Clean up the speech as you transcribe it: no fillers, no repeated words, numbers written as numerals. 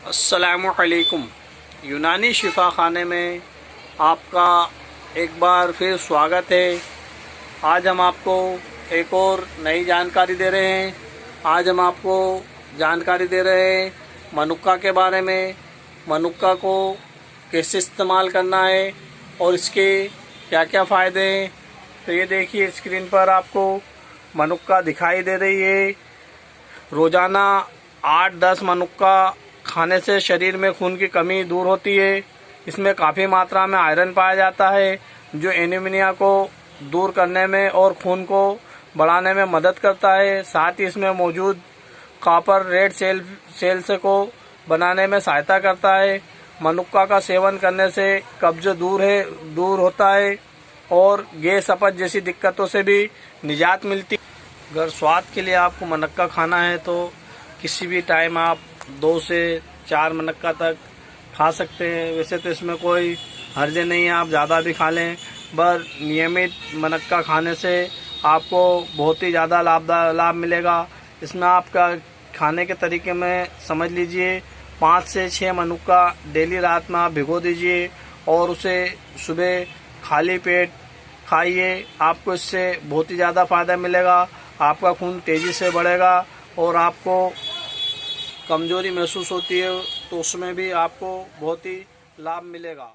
अस्सलामुअलैकुम। यूनानी शिफा खाने में आपका एक बार फिर स्वागत है। आज हम आपको एक और नई जानकारी दे रहे हैं। आज हम आपको जानकारी दे रहे हैं मनुक्का के बारे में। मनुक्का को कैसे इस्तेमाल करना है और इसके क्या क्या फ़ायदे हैं। तो ये देखिए, स्क्रीन पर आपको मनुक्का दिखाई दे रही है। रोज़ाना 8-10 मनुक्का खाने से शरीर में खून की कमी दूर होती है। इसमें काफ़ी मात्रा में आयरन पाया जाता है, जो एनीमिया को दूर करने में और खून को बढ़ाने में मदद करता है। साथ ही इसमें मौजूद कॉपर रेड सेल्स को बनाने में सहायता करता है। मनुक्का का सेवन करने से कब्ज दूर होता है और गैस अपच जैसी दिक्कतों से भी निजात मिलती है। अगर स्वाद के लिए आपको मनुक्का खाना है तो किसी भी टाइम आप 2 से 4 मनुक्का तक खा सकते हैं। वैसे तो इसमें कोई हर्ज नहीं है, आप ज़्यादा भी खा लें, पर नियमित मनुक्का खाने से आपको बहुत ही ज़्यादा लाभ मिलेगा। इसमें आपका खाने के तरीके में समझ लीजिए 5 से 6 मनुक्का डेली रात में आप भिगो दीजिए और उसे सुबह खाली पेट खाइए। आपको इससे बहुत ही ज़्यादा फ़ायदा मिलेगा। आपका खून तेज़ी से बढ़ेगा और आपको कमज़ोरी महसूस होती है तो उसमें भी आपको बहुत ही लाभ मिलेगा।